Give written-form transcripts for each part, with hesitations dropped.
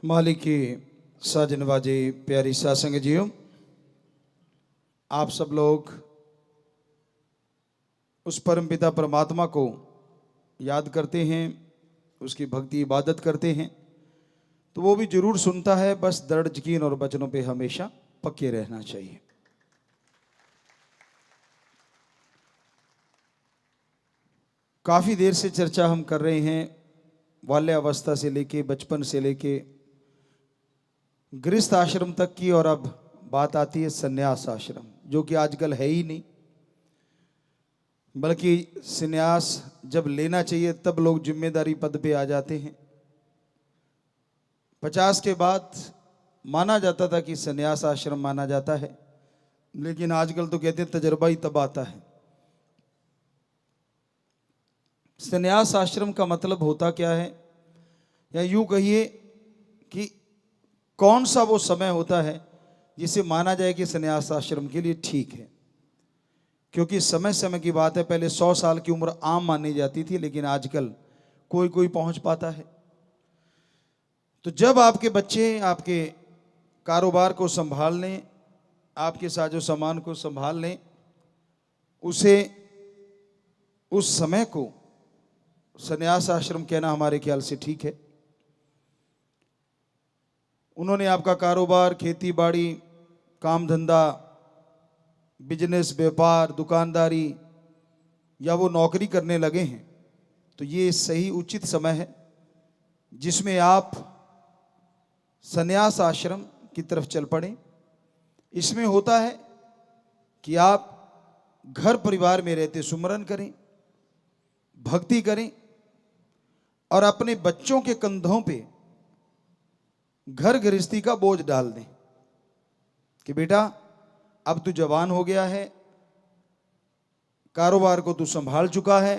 मालिक की साजन बाजे प्यारी सासंग जियो, आप सब लोग उस परमपिता परमात्मा को याद करते हैं, उसकी भक्ति इबादत करते हैं, तो वो भी जरूर सुनता है। बस दृढ़ यकीन और वचनों पे हमेशा पक्के रहना चाहिए। काफ़ी देर से चर्चा हम कर रहे हैं, बाल्यावस्था से लेके, बचपन से लेके गृहस्थ आश्रम तक की, और अब बात आती है संन्यास आश्रम, जो कि आजकल है ही नहीं। बल्कि संन्यास जब लेना चाहिए तब लोग जिम्मेदारी पद पे आ जाते हैं। 50 के बाद माना जाता था कि संन्यास आश्रम माना जाता है, लेकिन आजकल तो कहते हैं तजर्बा ही तब आता है। संन्यास आश्रम का मतलब होता क्या है, या यूं कहिए कि कौन सा वो समय होता है जिसे माना जाए कि संन्यास आश्रम के लिए ठीक है। क्योंकि समय समय की बात है, पहले 100 साल की उम्र आम मानी जाती थी, लेकिन आजकल कोई कोई पहुंच पाता है। तो जब आपके बच्चे आपके कारोबार को संभाल लें, आपके साजो सामान को संभाल लें, उसे उस समय को संन्यास आश्रम कहना हमारे ख्याल से ठीक है। उन्होंने आपका कारोबार, खेती बाड़ी, काम धंधा, बिजनेस, व्यापार, दुकानदारी, या वो नौकरी करने लगे हैं, तो ये सही उचित समय है जिसमें आप संन्यास आश्रम की तरफ चल पड़ें। इसमें होता है कि आप घर परिवार में रहते सुमरन करें, भक्ति करें, और अपने बच्चों के कंधों पे घर गृहस्थी का बोझ डाल दें कि बेटा अब तू जवान हो गया है, कारोबार को तू संभाल चुका है।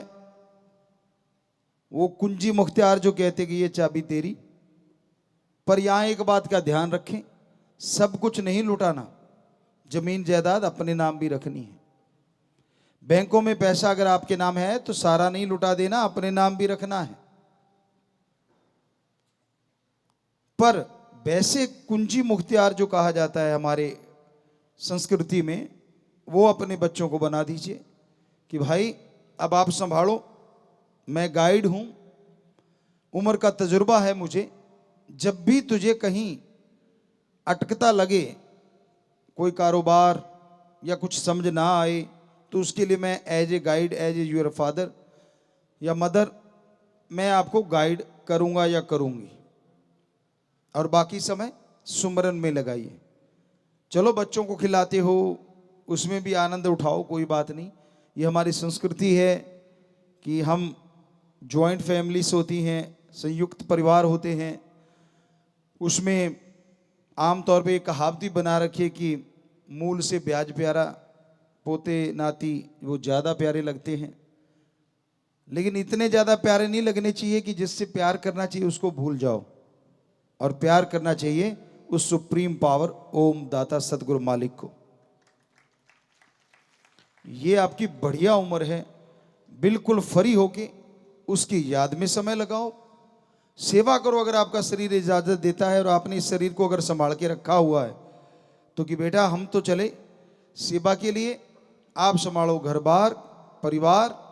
वो कुंजी मुख्तियार जो कहते कि ये चाबी तेरी। पर यहां एक बात का ध्यान रखें, सब कुछ नहीं लुटाना, जमीन जायदाद अपने नाम भी रखनी है। बैंकों में पैसा अगर आपके नाम है तो सारा नहीं लुटा देना, अपने नाम भी रखना है। पर वैसे कुंजी मुख्तियार जो कहा जाता है हमारे संस्कृति में, वो अपने बच्चों को बना दीजिए कि भाई अब आप संभालो, मैं गाइड हूं, उम्र का तजुर्बा है मुझे। जब भी तुझे कहीं अटकता लगे, कोई कारोबार या कुछ समझ ना आए, तो उसके लिए मैं as a guide, as a your father या मदर, मैं आपको गाइड करूंगा या करूंगी। और बाकी समय सुमरन में लगाइए। चलो बच्चों को खिलाते हो, उसमें भी आनंद उठाओ, कोई बात नहीं। ये हमारी संस्कृति है कि हम जॉइंट फैमिलीज होती हैं, संयुक्त परिवार होते हैं। उसमें आमतौर पे एक कहावती बना रखी कि मूल से ब्याज प्यारा, पोते नाती वो ज़्यादा प्यारे लगते हैं। लेकिन इतने ज़्यादा प्यारे नहीं लगने चाहिए कि जिससे प्यार करना चाहिए उसको भूल जाओ, और प्यार करना चाहिए उस सुप्रीम पावर ओम दाता सतगुरु मालिक को। ये आपकी बढ़िया उम्र है, बिल्कुल फ्री होके उसकी याद में समय लगाओ, सेवा करो। अगर आपका शरीर इजाजत देता है और आपने इस शरीर को अगर संभाल के रखा हुआ है, तो कि बेटा हम तो चले सेवा के लिए, आप संभालो घर बार परिवार,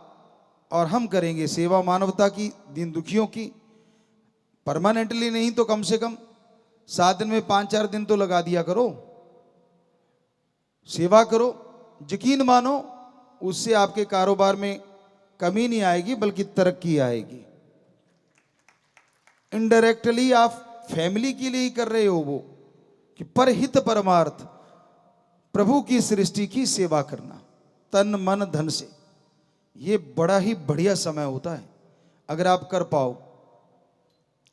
और हम करेंगे सेवा मानवता की, दीन दुखियों की। परमानेंटली नहीं तो कम से कम 7 दिन में 5-4 दिन तो लगा दिया करो, सेवा करो। यकीन मानो उससे आपके कारोबार में कमी नहीं आएगी, बल्कि तरक्की आएगी। इनडायरेक्टली आप फैमिली के लिए ही कर रहे हो वो, कि परहित परमार्थ, प्रभु की सृष्टि की सेवा करना तन मन धन से। ये बड़ा ही बढ़िया समय होता है अगर आप कर पाओ।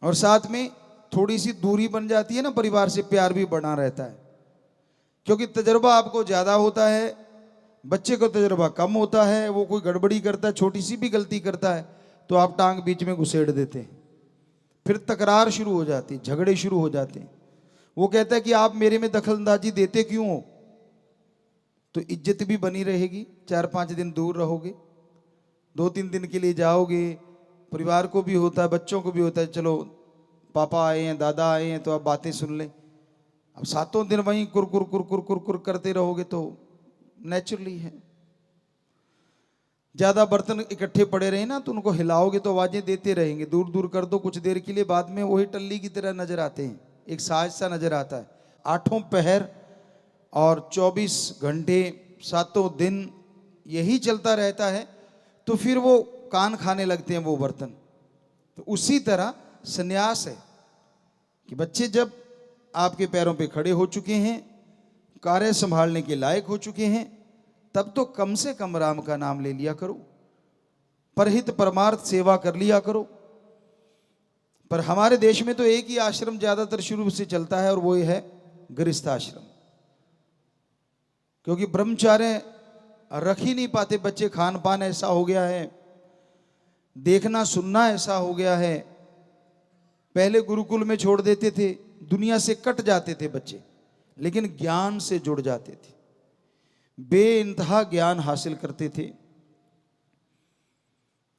और साथ में थोड़ी सी दूरी बन जाती है ना परिवार से, प्यार भी बना रहता है। क्योंकि तजर्बा आपको ज़्यादा होता है, बच्चे को तजर्बा कम होता है। वो कोई गड़बड़ी करता है, छोटी सी भी गलती करता है, तो आप टांग बीच में घुसेड़ देते हैं, फिर तकरार शुरू हो जाती, झगड़े शुरू हो जाते हैं। वो कहता है कि आप मेरे में दखलंदाजी देते क्यों हो? तो इज्जत भी बनी रहेगी। 4-5 दिन दूर रहोगे, 2-3 दिन के लिए जाओगे, परिवार को भी होता है, बच्चों को भी होता है, चलो पापा आए हैं, दादा आए हैं, तो आप बातें सुन लें। अब सातों दिन वहीं कुरकुर कुरकुर कुरकुर करते रहोगे तो नेचुरली है। ज्यादा बर्तन इकट्ठे पड़े रहे ना तो उनको हिलाओगे तो आवाजें देते रहेंगे। दूर दूर कर दो कुछ देर के लिए, बाद में वही टल्ली की तरह नजर आते हैं, एक साज सा नजर आता है। आठों पहर और 24 घंटे सातों दिन यही चलता रहता है, तो फिर वो कान खाने लगते हैं वो बर्तन। तो उसी तरह संन्यास है कि बच्चे जब आपके पैरों पे खड़े हो चुके हैं, कार्य संभालने के लायक हो चुके हैं, तब तो कम से कम राम का नाम ले लिया करो, परहित परमार्थ सेवा कर लिया करो। पर हमारे देश में तो एक ही आश्रम ज्यादातर शुरू से चलता है और वो है गृहस्थ आश्रम, क्योंकि ब्रह्मचार्य रख ही नहीं पाते बच्चे। खान पान ऐसा हो गया है, देखना सुनना ऐसा हो गया है। पहले गुरुकुल में छोड़ देते थे, दुनिया से कट जाते थे बच्चे, लेकिन ज्ञान से जुड़ जाते थे, बेइंतहा ज्ञान हासिल करते थे।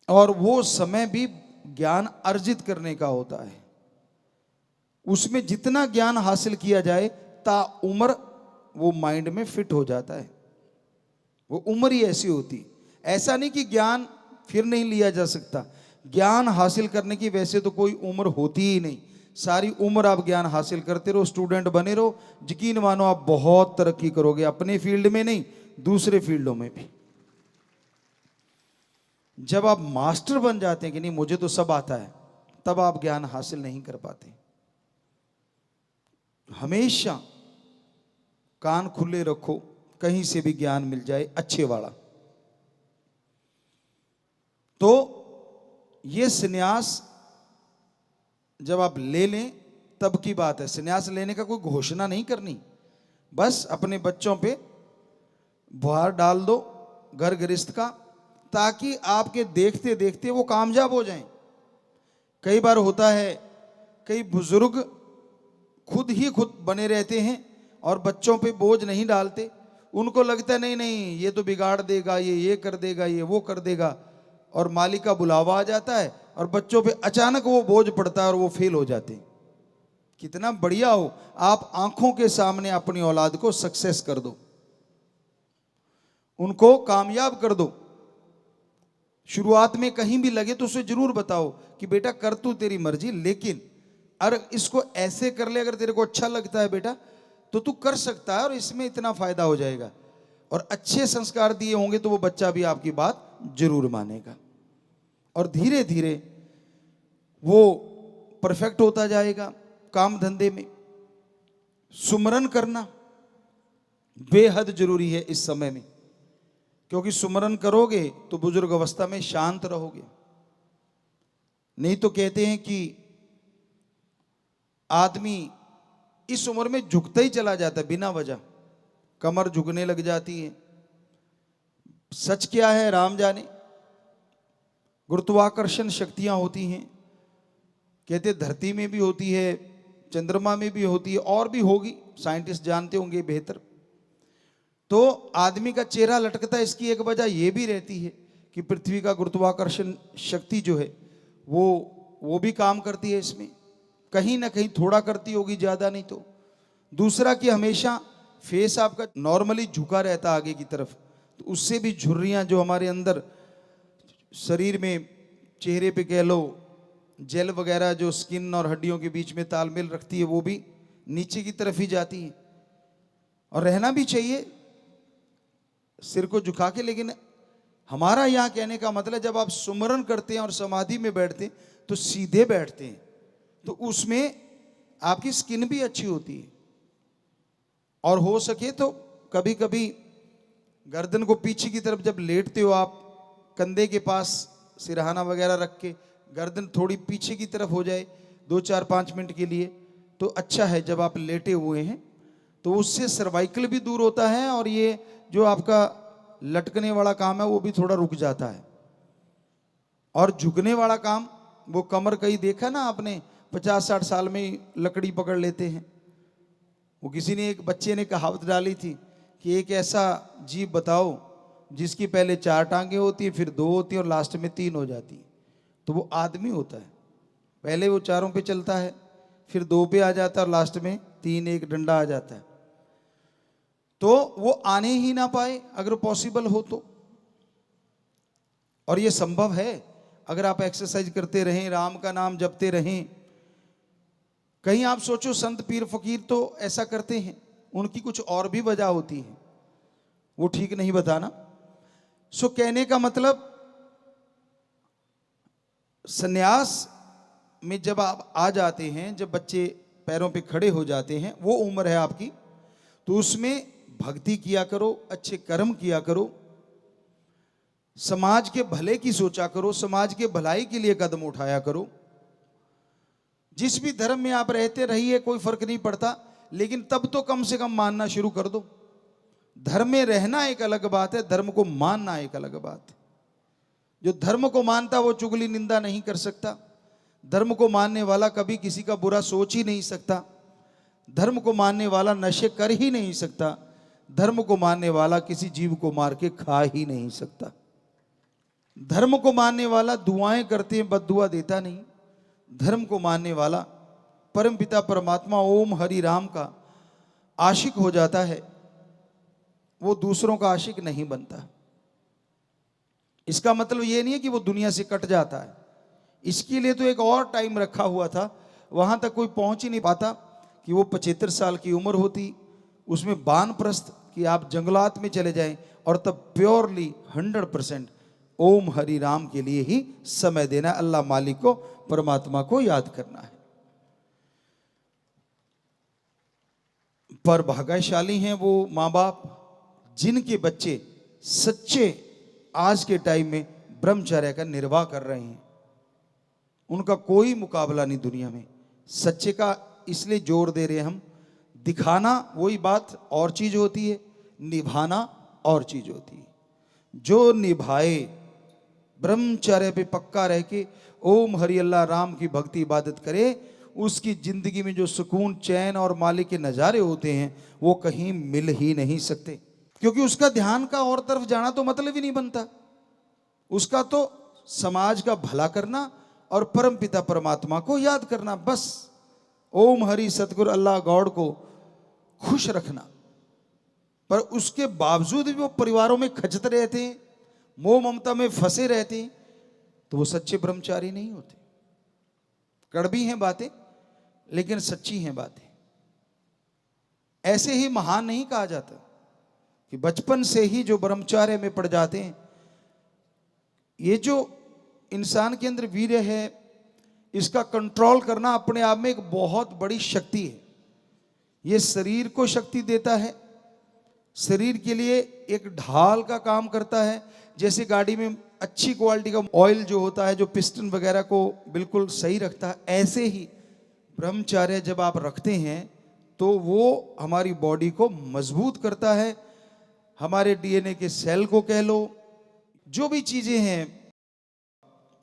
और वो समय भी ज्ञान अर्जित करने का होता है, उसमें जितना ज्ञान हासिल किया जाए ता उम्र वो माइंड में फिट हो जाता है। वो उम्र ही ऐसी होती, ऐसा नहीं कि ज्ञान फिर नहीं लिया जा सकता। ज्ञान हासिल करने की वैसे तो कोई उम्र होती ही नहीं, सारी उम्र आप ज्ञान हासिल करते रहो, स्टूडेंट बने रहो, यकीन मानो आप बहुत तरक्की करोगे, अपने फील्ड में नहीं दूसरे फील्डों में भी। जब आप मास्टर बन जाते हैं कि नहीं मुझे तो सब आता है, तब आप ज्ञान हासिल नहीं कर पाते। हमेशा कान खुले रखो, कहीं से भी ज्ञान मिल जाए अच्छे वाला। तो ये संन्यास जब आप ले लें तब की बात है। संन्यास लेने का कोई घोषणा नहीं करनी, बस अपने बच्चों पे भार डाल दो घर गृहस्थ का, ताकि आपके देखते देखते वो कामयाब हो जाएं। कई बार होता है कई बुजुर्ग खुद ही खुद बने रहते हैं और बच्चों पे बोझ नहीं डालते। उनको लगता है नहीं नहीं ये तो बिगाड़ देगा, ये कर देगा, ये वो कर देगा, और मालिक का बुलावा आ जाता है और बच्चों पे अचानक वो बोझ पड़ता है और वो फेल हो जाते हैं। कितना बढ़िया हो, आप आंखों के सामने अपनी औलाद को सक्सेस कर दो, उनको कामयाब कर दो। शुरुआत में कहीं भी लगे तो उसे जरूर बताओ कि बेटा कर तू तेरी मर्जी, लेकिन अगर इसको ऐसे कर ले, अगर तेरे को अच्छा लगता है बेटा तो तू कर सकता है और इसमें इतना फायदा हो जाएगा। और अच्छे संस्कार दिए होंगे तो वो बच्चा भी आपकी बात जरूर मानेगा और धीरे धीरे वो परफेक्ट होता जाएगा काम धंधे में। सुमरन करना बेहद जरूरी है इस समय में, क्योंकि सुमरन करोगे तो बुजुर्ग अवस्था में शांत रहोगे। नहीं तो कहते हैं कि आदमी इस उम्र में झुकता ही चला जाता है बिना वजह, कमर झुकने लग जाती है। सच क्या है राम जाने। गुरुत्वाकर्षण शक्तियां होती हैं, कहते धरती में भी होती है, चंद्रमा में भी होती है, और भी होगी, साइंटिस्ट जानते होंगे बेहतर। तो आदमी का चेहरा लटकता है, इसकी एक वजह यह भी रहती है कि पृथ्वी का गुरुत्वाकर्षण शक्ति जो है वो भी काम करती है इसमें, कहीं ना कहीं थोड़ा करती होगी, ज्यादा नहीं तो। दूसरा कि हमेशा फेस आपका नॉर्मली झुका रहता आगे की तरफ, तो उससे भी झुर्रियां जो हमारे अंदर शरीर में चेहरे पे कह लो जेल वगैरह जो स्किन और हड्डियों के बीच में तालमेल रखती है, वो भी नीचे की तरफ ही जाती है। और रहना भी चाहिए सिर को झुका के, लेकिन हमारा यहां कहने का मतलब जब आप सुमरन करते हैं और समाधि में बैठते हैं तो सीधे बैठते हैं, तो उसमें आपकी स्किन भी अच्छी होती है। और हो सके तो कभी कभी गर्दन को पीछे की तरफ जब लेटते हो आप, कंधे के पास सिरहाना वगैरह रख के गर्दन थोड़ी पीछे की तरफ हो जाए 2-4-5 मिनट के लिए, तो अच्छा है। जब आप लेटे हुए हैं तो उससे सर्वाइकल भी दूर होता है और ये जो आपका लटकने वाला काम है वो भी थोड़ा रुक जाता है। और झुकने वाला काम, वो कमर कहीं देखा ना आपने, 50-60 साल में ही लकड़ी पकड़ लेते हैं। वो किसी ने, एक बच्चे ने कहावत डाली थी कि एक ऐसा जीव बताओ जिसकी पहले 4 टांगे होती है, फिर 2 होती है और लास्ट में 3 हो जाती है। तो वो आदमी होता है, पहले वो चारों पे चलता है, फिर 2 पे आ जाता है और लास्ट में 3 एक डंडा आ जाता है। तो वो आने ही ना पाए अगर पॉसिबल हो तो। और ये संभव है अगर आप एक्सरसाइज करते रहें, राम का नाम जपते रहें। कहीं आप सोचो संत पीर फकीर तो ऐसा करते हैं, उनकी कुछ और भी वजह होती है, वो ठीक नहीं बताना। सो कहने का मतलब सन्यास में जब आप आ जाते हैं, जब बच्चे पैरों पे खड़े हो जाते हैं, वो उम्र है आपकी, तो उसमें भक्ति किया करो, अच्छे कर्म किया करो, समाज के भले की सोचा करो, समाज के भलाई के लिए कदम उठाया करो। जिस भी धर्म में आप रहते रहिए, कोई फर्क नहीं पड़ता, लेकिन तब तो कम से कम मानना शुरू कर दो। धर्म में रहना एक अलग बात है, धर्म को मानना एक अलग बात है। जो धर्म को मानता वो चुगली निंदा नहीं कर सकता, धर्म को मानने वाला कभी किसी का बुरा सोच ही नहीं सकता, धर्म को मानने वाला नशे कर ही नहीं सकता, धर्म को मानने वाला किसी जीव को मार के खा ही नहीं सकता। धर्म को मानने वाला दुआएं करते हैं, बद्दुआ देता नहीं। धर्म को मानने वाला परम पिता परमात्मा ओम हरि राम का आशिक हो जाता है, वो दूसरों का आशिक नहीं बनता। इसका मतलब ये नहीं है कि वो दुनिया से कट जाता है, इसके लिए तो एक और टाइम रखा हुआ था, वहां तक कोई पहुंच ही नहीं पाता कि वो 75 साल की उम्र होती, उसमें वानप्रस्थ कि आप जंगलात में चले जाएं और तब प्योरली 100% ओम हरि राम के लिए ही समय देना, अल्लाह मालिक को, परमात्मा को याद करना है। पर भाग्यशाली हैं वो माँ बाप जिनके बच्चे सच्चे आज के टाइम में ब्रह्मचर्य का निर्वाह कर रहे हैं। उनका कोई मुकाबला नहीं दुनिया में। सच्चे का इसलिए जोर दे रहे हैं हम, दिखाना वही बात और चीज होती है, निभाना और चीज होती है। जो निभाए, ब्रह्मचर्य पे पक्का रह के ओम हरि अल्लाह राम की भक्ति इबादत करे, उसकी जिंदगी में जो सुकून, चैन और मालिक के नज़ारे होते हैं वो कहीं मिल ही नहीं सकते, क्योंकि उसका ध्यान का और तरफ जाना तो मतलब ही नहीं बनता। उसका तो समाज का भला करना और परम पिता परमात्मा को याद करना, बस ओम हरि सतगुरु अल्लाह गॉड को खुश रखना। पर उसके बावजूद भी वो परिवारों में खचते रहते हैं, मोह ममता में फंसे रहते हैं, तो वो सच्चे ब्रह्मचारी नहीं होते। कड़वी हैं बातें लेकिन सच्ची हैं बातें। ऐसे ही महान नहीं कहा जाता कि बचपन से ही जो ब्रह्मचार्य में पड़ जाते हैं। ये जो इंसान के अंदर वीर्य है, इसका कंट्रोल करना अपने आप में एक बहुत बड़ी शक्ति है। ये शरीर को शक्ति देता है, शरीर के लिए एक ढाल का काम करता है। जैसे गाड़ी में अच्छी क्वालिटी का ऑयल जो होता है, जो पिस्टन वगैरह को बिल्कुल सही रखता है, ऐसे ही ब्रह्मचर्य जब आप रखते हैं तो वो हमारी बॉडी को मजबूत करता है, हमारे डीएनए के सेल को कह लो, जो भी चीजें हैं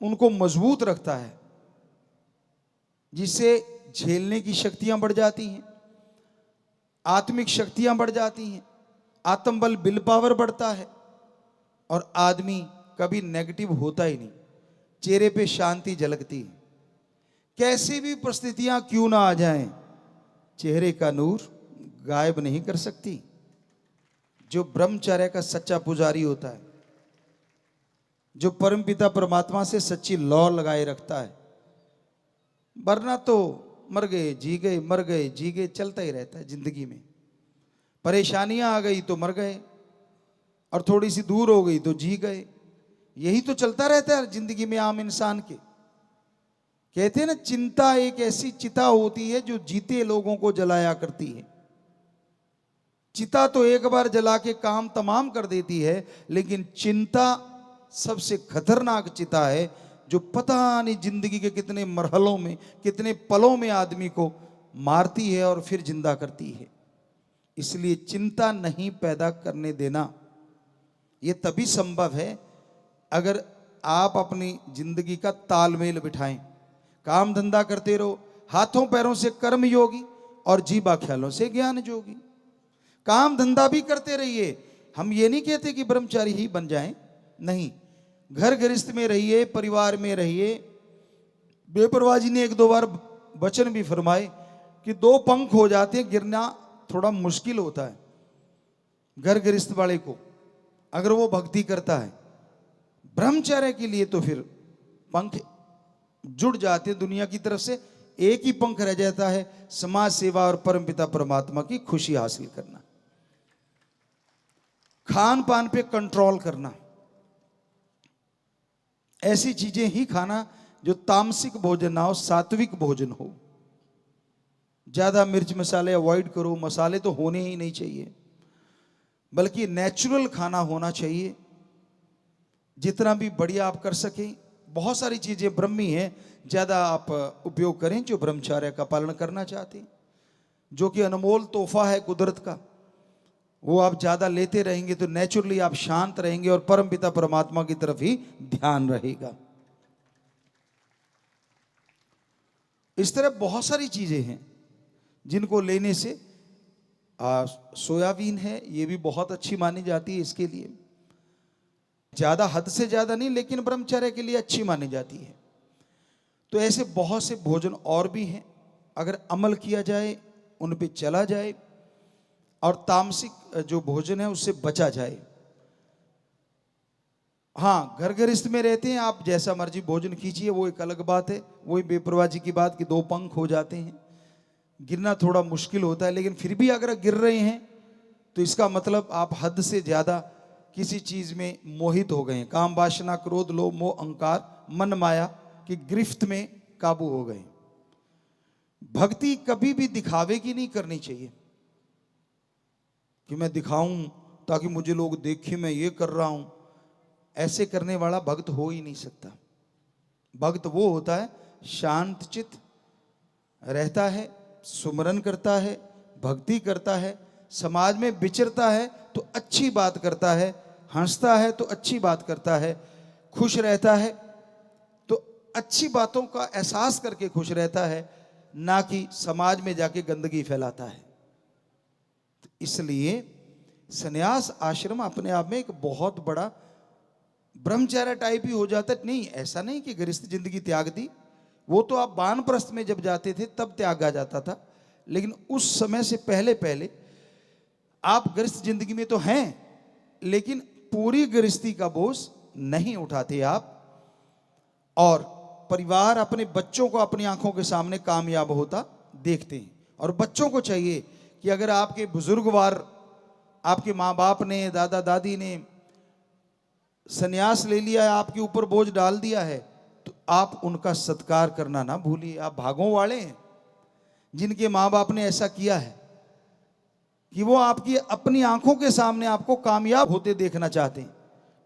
उनको मजबूत रखता है, जिससे झेलने की शक्तियां बढ़ जाती हैं, आत्मिक शक्तियां बढ़ जाती हैं, आत्मबल विल पावर बढ़ता है और आदमी कभी नेगेटिव होता ही नहीं, चेहरे पे शांति झलकती है। कैसी भी परिस्थितियां क्यों ना आ जाएं, चेहरे का नूर गायब नहीं कर सकती। जो ब्रह्मचर्य का सच्चा पुजारी होता है, जो परमपिता परमात्मा से सच्ची लौ लगाए रखता है, वरना तो मर गए जी गए, मर गए जी गए चलता ही रहता है जिंदगी में। परेशानियां आ गई तो मर गए, और थोड़ी सी दूर हो गई तो जी गए। यही तो चलता रहता है जिंदगी में आम इंसान के। कहते हैं ना, चिंता एक ऐसी चिता होती है जो जीते लोगों को जलाया करती है। चिता तो एक बार जला के काम तमाम कर देती है, लेकिन चिंता सबसे खतरनाक चिता है, जो पता नहीं जिंदगी के कितने मरहलों में, कितने पलों में आदमी को मारती है और फिर जिंदा करती है। इसलिए चिंता नहीं पैदा करने देना। ये तभी संभव है अगर आप अपनी जिंदगी का तालमेल बिठाएं। काम धंधा करते रहो, हाथों पैरों से कर्म योगी और जीवा ख्यालों से ज्ञान जोगी। काम धंधा भी करते रहिए। हम ये नहीं कहते कि ब्रह्मचारी ही बन जाएं, नहीं, घर गृहस्थ में रहिए, परिवार में रहिए। बेपरवाही ने एक दो बार वचन भी फरमाए कि दो पंख हो जाते हैं, गिरना थोड़ा मुश्किल होता है घर गृहस्थ वाले को, अगर वो भक्ति करता है। ब्रह्मचर्य के लिए तो फिर पंख जुड़ जाते हैं दुनिया की तरफ से, एक ही पंख रह जाता है, समाज सेवा और परमपिता परमात्मा की खुशी हासिल करना, खान पान पे कंट्रोल करना, ऐसी चीजें ही खाना जो तामसिक भोजन ना हो, सात्विक भोजन हो। ज्यादा मिर्च मसाले अवॉइड करो, मसाले तो होने ही नहीं चाहिए, बल्कि नेचुरल खाना होना चाहिए, जितना भी बढ़िया आप कर सकें। बहुत सारी चीजें ब्रह्मी हैं, ज्यादा आप उपयोग करें जो ब्रह्मचर्य का पालन करना चाहते हैं, जो कि अनमोल तोहफा है कुदरत का, वो आप ज्यादा लेते रहेंगे तो नेचुरली आप शांत रहेंगे और परमपिता परमात्मा की तरफ ही ध्यान रहेगा। इस तरह बहुत सारी चीजें हैं जिनको लेने से, सोयाबीन है, ये भी बहुत अच्छी मानी जाती है, इसके लिए ज्यादा, हद से ज्यादा नहीं, लेकिन ब्रह्मचर्य के लिए अच्छी मानी जाती है। तो ऐसे बहुत से भोजन और भी हैं, अगर अमल किया जाए, उन पे चला जाए और तामसिक जो भोजन है उससे बचा जाए। हाँ, घर गृहस्थ में रहते हैं आप, जैसा मर्जी भोजन कीजिए, वो एक अलग बात है। वही बेपरवाही की बात कि दो पंख हो जाते हैं, गिरना थोड़ा मुश्किल होता है, लेकिन फिर भी अगर गिर रहे हैं तो इसका मतलब आप हद से ज्यादा किसी चीज में मोहित हो गए हैं, काम वासना क्रोध लोभ मोह अहंकार मन माया की गिरफ्त में काबू हो गए। भक्ति कभी भी दिखावे की नहीं करनी चाहिए कि मैं दिखाऊं ताकि मुझे लोग देखें मैं ये कर रहा हूं। ऐसे करने वाला भक्त हो ही नहीं सकता। भक्त वो होता है शांत चित्त रहता है, सुमरन करता है, भक्ति करता है, समाज में विचरता है तो अच्छी बात करता है, हंसता है तो अच्छी बात करता है, खुश रहता है तो अच्छी बातों का एहसास करके खुश रहता है, ना कि समाज में जाके गंदगी फैलाता है। तो इसलिए संन्यास आश्रम अपने आप में एक बहुत बड़ा ब्रह्मचर्य टाइप ही हो जाता है। नहीं, ऐसा नहीं कि गृहस्थ जिंदगी त्याग दी, वो तो आप वानप्रस्थ में जब जाते थे तब त्यागा जाता था, लेकिन उस समय से पहले पहले आप गृहस्थ जिंदगी में तो हैं, लेकिन पूरी गृहस्थी का बोझ नहीं उठाते आप, और परिवार अपने बच्चों को अपनी आंखों के सामने कामयाब होता देखते हैं। और बच्चों को चाहिए कि अगर आपके बुजुर्गवार, आपके माँ बाप ने, दादा दादी ने संन्यास ले लिया है, आपके ऊपर बोझ डाल दिया है, तो आप उनका सत्कार करना ना भूलिए। आप भागों वाले हैं जिनके माँ बाप ने ऐसा किया है कि वो आपकी अपनी आंखों के सामने आपको कामयाब होते देखना चाहते हैं।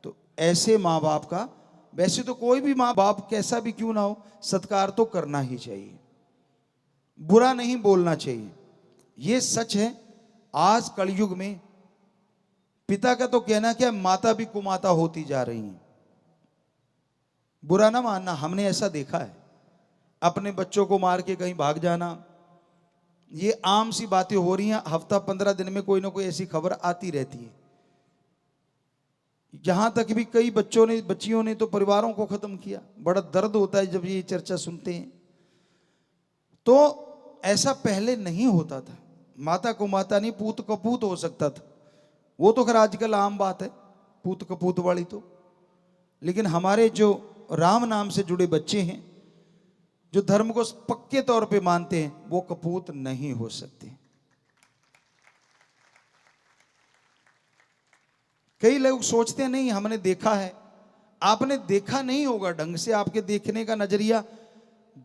तो ऐसे माँ बाप का, वैसे तो कोई भी माँ बाप कैसा भी क्यों ना हो, सत्कार तो करना ही चाहिए, बुरा नहीं बोलना चाहिए। ये सच है। आज कलयुग में पिता का तो कहना क्या, माता भी कुमाता होती जा रही हैं। बुरा ना मानना, हमने ऐसा देखा है। अपने बच्चों को मार के कहीं भाग जाना, ये आम सी बातें हो रही हैं। हफ्ता 15 दिन में कोई ना कोई ऐसी खबर आती रहती है। यहां तक भी कई बच्चियों ने तो परिवारों को खत्म किया। बड़ा दर्द होता है जब ये चर्चा सुनते हैं। तो ऐसा पहले नहीं होता था। माता को माता नहीं, पूत कपूत हो सकता था। वो तो खैर आजकल आम बात है, पूत कपूत वाली तो। लेकिन हमारे जो राम नाम से जुड़े बच्चे हैं, जो धर्म को पक्के तौर पे मानते हैं, वो कपूत नहीं हो सकते। कई लोग सोचते हैं नहीं हमने देखा है। आपने देखा नहीं होगा ढंग से। आपके देखने का नजरिया,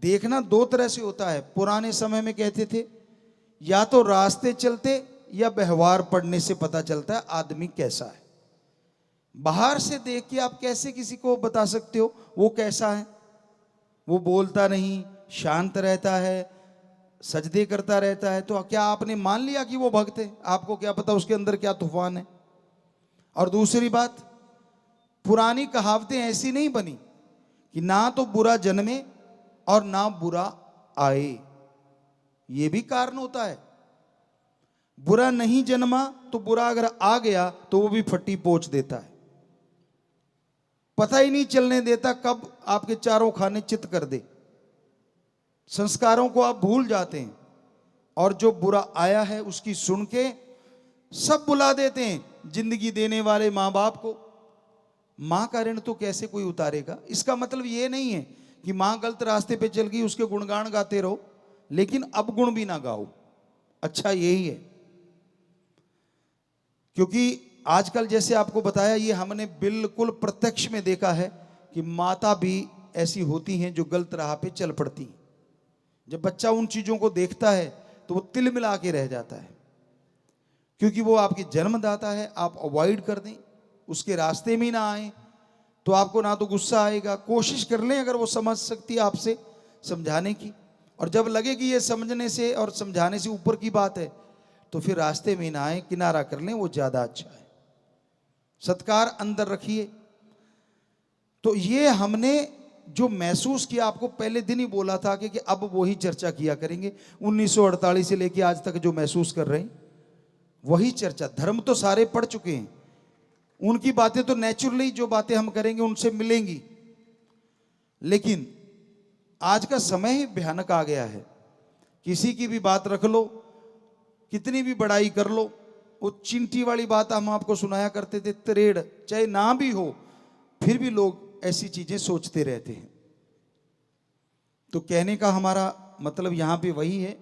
देखना दो तरह से होता है। पुराने समय में कहते थे या तो रास्ते चलते या व्यवहार पढ़ने से पता चलता है आदमी कैसा है। बाहर से देख के आप कैसे किसी को बता सकते हो वो कैसा है? वो बोलता नहीं, शांत रहता है, सजदे करता रहता है, तो क्या आपने मान लिया कि वो भक्त है? आपको क्या पता उसके अंदर क्या तूफान है। और दूसरी बात, पुरानी कहावतें ऐसी नहीं बनी कि ना तो बुरा जन्मे और ना बुरा आए। ये भी कारण होता है। बुरा नहीं जन्मा तो बुरा अगर आ गया तो वो भी फट्टी पोंछ देता है, पता ही नहीं चलने देता कब आपके चारों खाने चित कर दे। संस्कारों को आप भूल जाते हैं और जो बुरा आया है उसकी सुन के सब बुला देते हैं जिंदगी देने वाले माँ बाप को। माँ का ऋण तो कैसे कोई उतारेगा। इसका मतलब ये नहीं है कि माँ गलत रास्ते पे चल गई उसके गुणगान गाते रहो, लेकिन अवगुण भी ना गाओ। अच्छा यही है, क्योंकि आजकल जैसे आपको बताया, ये हमने बिल्कुल प्रत्यक्ष में देखा है कि माता भी ऐसी होती हैं जो गलत राह पे चल पड़ती हैं। जब बच्चा उन चीजों को देखता है तो वो तिल मिला के रह जाता है, क्योंकि वो आपके जन्मदाता है। आप अवॉइड कर दें, उसके रास्ते में ना आए, तो आपको ना तो गुस्सा आएगा। कोशिश कर लें अगर वो समझ सकती है आपसे समझाने की, और जब लगे कि ये समझने से और समझाने से ऊपर की बात है तो फिर रास्ते में ना आए, किनारा कर लें, वो ज्यादा अच्छा है। सत्कार अंदर रखिए। तो ये हमने जो महसूस किया, आपको पहले दिन ही बोला था कि अब वही चर्चा किया करेंगे। 1948 से लेके आज तक जो महसूस कर रहे हैं वही चर्चा। धर्म तो सारे पढ़ चुके हैं, उनकी बातें तो नेचुरली जो बातें हम करेंगे उनसे मिलेंगी, लेकिन आज का समय ही भयानक आ गया है। किसी की भी बात रख लो, कितनी भी बड़ाई कर लो, वो चिंटी वाली बात हम आपको सुनाया करते थे, त्रेड़ चाहे ना भी हो फिर भी लोग ऐसी चीजें सोचते रहते हैं। तो कहने का हमारा मतलब यहां पे वही है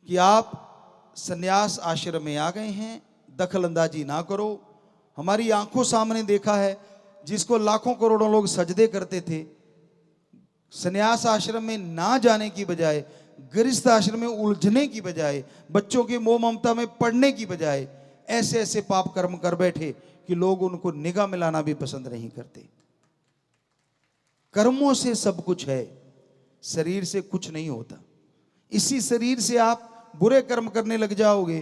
कि आप संन्यास आश्रम में आ गए हैं, दखल अंदाजी ना करो। हमारी आंखों सामने देखा है, जिसको लाखों करोड़ों लोग सजदे करते थे, संन्यास आश्रम में ना जाने की बजाय, गृहस्थ आश्रम में उलझने की बजाय, बच्चों की मोह ममता में पड़ने की बजाय ऐसे ऐसे पाप कर्म कर बैठे कि लोग उनको निगाह मिलाना भी पसंद नहीं करते। कर्मों से सब कुछ है, शरीर से कुछ नहीं होता। इसी शरीर से आप बुरे कर्म करने लग जाओगे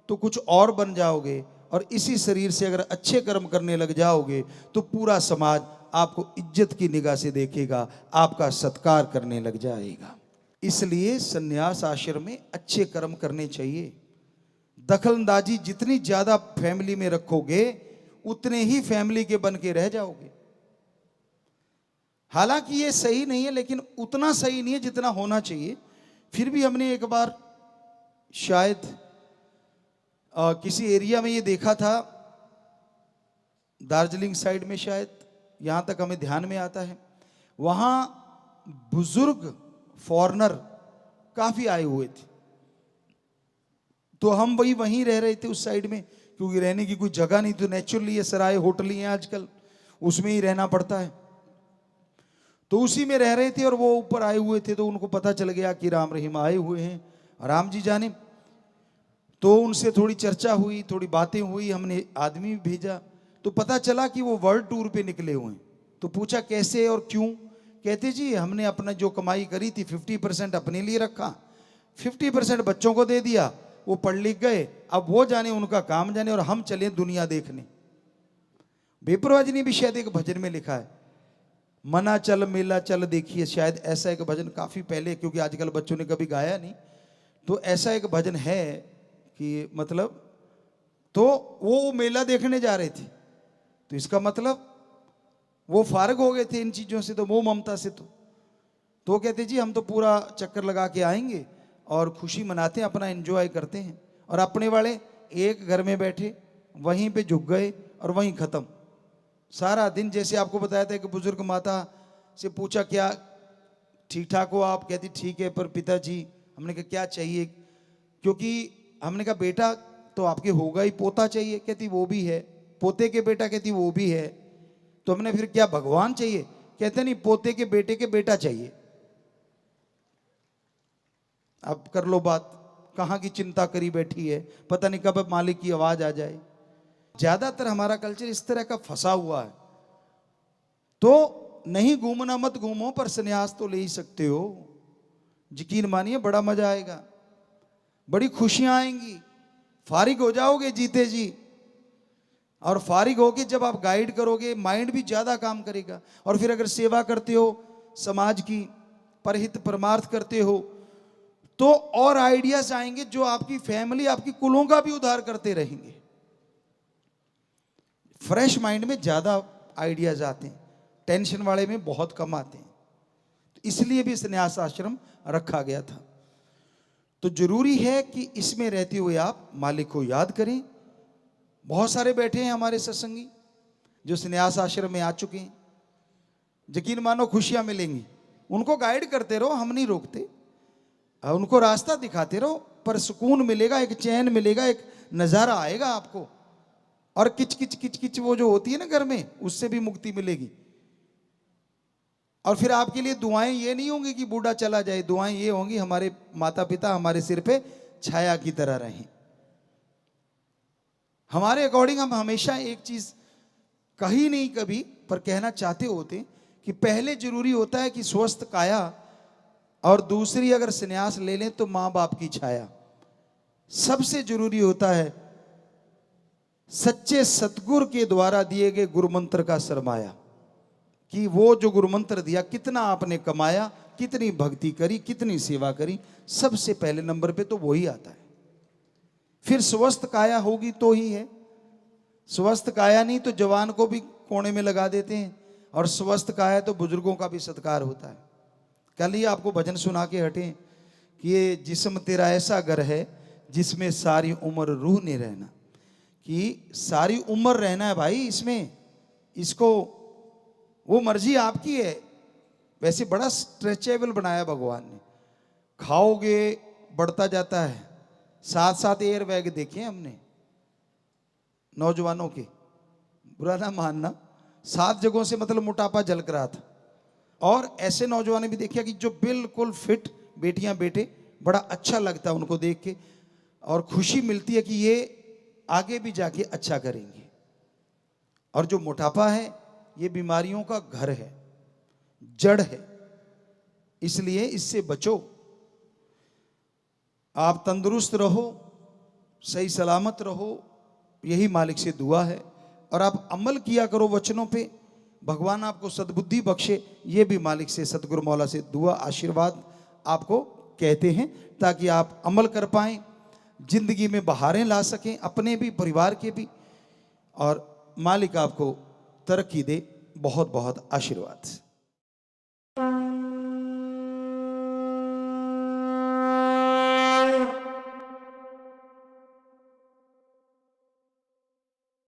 तो कुछ और बन जाओगे, और इसी शरीर से अगर अच्छे कर्म करने लग जाओगे तो पूरा समाज आपको इज्जत की निगाह से देखेगा, आपका सत्कार करने लग जाएगा। इसलिए संन्यास आश्रम में अच्छे कर्म करने चाहिए। दखलंदाजी जितनी ज्यादा फैमिली में रखोगे उतने ही फैमिली के बन के रह जाओगे। हालांकि ये सही नहीं है, लेकिन उतना सही नहीं है जितना होना चाहिए। फिर भी हमने एक बार शायद किसी एरिया में ये देखा था, दार्जिलिंग साइड में शायद, यहां तक हमें ध्यान में आता है, वहां बुजुर्ग फॉरेनर काफी आए हुए थे। तो हम वहीं रह रहे थे उस साइड में, क्योंकि रहने की कोई जगह नहीं, तो नेचुरली ये सराय होटल ही हैं आजकल, उसमें ही रहना पड़ता है। तो उसी में रह रहे थे और वो ऊपर आए हुए थे, तो उनको पता चल गया कि राम रहीम आए हुए हैं, राम जी जाने। तो उनसे थोड़ी चर्चा हुई, थोड़ी बातें हुई, हमने आदमी भी भेजा, तो पता चला कि वो वर्ल्ड टूर पे निकले हुए हैं। तो पूछा कैसे और क्यों। कहते जी हमने अपना जो कमाई करी थी 50% अपने लिए रखा, 50% बच्चों को दे दिया, वो पढ़ लिख गए, अब वो जाने उनका काम जाने, और हम चले दुनिया देखने। बेपरवाह जी ने भी शायद एक भजन में लिखा है, मना चल मेला चल देखिए, शायद ऐसा एक भजन काफी पहले, क्योंकि आजकल बच्चों ने कभी गाया नहीं, तो ऐसा एक भजन है कि मतलब, तो वो मेला देखने जा रहे थे, तो इसका मतलब वो फारग हो गए थे इन चीजों से, तो मोह ममता से। तो कहते जी हम तो पूरा चक्कर लगा के आएंगे और खुशी मनाते हैं, अपना एंजॉय करते हैं, और अपने वाले एक घर में बैठे वहीं पे झुक गए और वहीं खत्म सारा दिन। जैसे आपको बताया था कि बुजुर्ग माता से पूछा क्या ठीक ठाक हो आप, कहती ठीक है, पर पिताजी, हमने कहा क्या चाहिए, क्योंकि हमने कहा बेटा तो आपके होगा ही, पोता चाहिए, कहती वो भी है, पोते के बेटा, कहती वो भी है, तो हमने फिर क्या भगवान चाहिए, कहते नहीं पोते के बेटा चाहिए। अब कर लो बात, कहां की चिंता करी बैठी है, पता नहीं कब मालिक की आवाज आ जाए। ज्यादातर हमारा कल्चर इस तरह का फंसा हुआ है। तो नहीं घूमना मत घूमो, पर संन्यास तो ले ही सकते हो। यकीन मानिए बड़ा मजा आएगा, बड़ी खुशियां आएंगी, फारिग हो जाओगे जीते जी। और फारिग होके जब आप गाइड करोगे, माइंड भी ज्यादा काम करेगा। और फिर अगर सेवा करते हो समाज की, परहित परमार्थ करते हो, तो और आइडियाज आएंगे जो आपकी फैमिली, आपकी कुलों का भी उद्धार करते रहेंगे। फ्रेश माइंड में ज्यादा आइडियाज आते हैं, टेंशन वाले में बहुत कम आते हैं। तो इसलिए भी संन्यास आश्रम रखा गया था। तो जरूरी है कि इसमें रहते हुए आप मालिक को याद करें। बहुत सारे बैठे हैं हमारे सत्संगी जो संन्यास आश्रम में आ चुके हैं, यकीन मानो खुशियां मिलेंगी। उनको गाइड करते रहो, हम नहीं रोकते, उनको रास्ता दिखाते रहो, पर सुकून मिलेगा, एक चैन मिलेगा, एक नज़ारा आएगा आपको। और किच किच किच किच वो जो होती है ना घर में, उससे भी मुक्ति मिलेगी। और फिर आपके लिए दुआएं ये नहीं होंगी कि बूढ़ा चला जाए, दुआएं ये होंगी हमारे माता पिता हमारे सिर पे छाया की तरह रहें। हमारे अकॉर्डिंग हम हमेशा एक चीज कही नहीं कभी, पर कहना चाहते होते कि पहले जरूरी होता है कि स्वस्थ काया, और दूसरी अगर संन्यास ले लें तो मां बाप की छाया। सबसे जरूरी होता है सच्चे सतगुरु के द्वारा दिए गए गुरु मंत्र का सरमाया, कि वो जो गुरु मंत्र दिया कितना आपने कमाया, कितनी भक्ति करी, कितनी सेवा करी, सबसे पहले नंबर पे तो वही आता है। फिर स्वस्थ काया होगी तो ही है। स्वस्थ काया नहीं तो जवान को भी कोने में लगा देते हैं, और स्वस्थ काया तो बुजुर्गों का भी सत्कार होता है। कल ही आपको भजन सुना के हटे कि ये जिस्म तेरा ऐसा घर है जिसमें सारी उम्र रूह ने रहना, कि सारी उम्र रहना है भाई इसमें, इसको वो मर्जी आपकी है। वैसे बड़ा स्ट्रेचेबल बनाया भगवान ने, खाओगे बढ़ता जाता है। साथ साथ एयर बैग देखे हमने नौजवानों के, बुरा ना मानना, 7 जगहों से मतलब मोटापा झलक रहा था। और ऐसे नौजवान भी देखिए कि जो बिल्कुल फिट, बेटियां बेटे, बड़ा अच्छा लगता है उनको देख के, और खुशी मिलती है कि ये आगे भी जाके अच्छा करेंगे। और जो मोटापा है ये बीमारियों का घर है, जड़ है, इसलिए इससे बचो। आप तंदुरुस्त रहो, सही सलामत रहो, यही मालिक से दुआ है। और आप अमल किया करो वचनों पे, भगवान आपको सद्बुद्धि बख्शे, ये भी मालिक से, सतगुरु मौला से दुआ आशीर्वाद आपको कहते हैं, ताकि आप अमल कर पाएं, जिंदगी में बहारें ला सकें, अपने भी परिवार के भी, और मालिक आपको तरक्की दे। बहुत बहुत आशीर्वाद।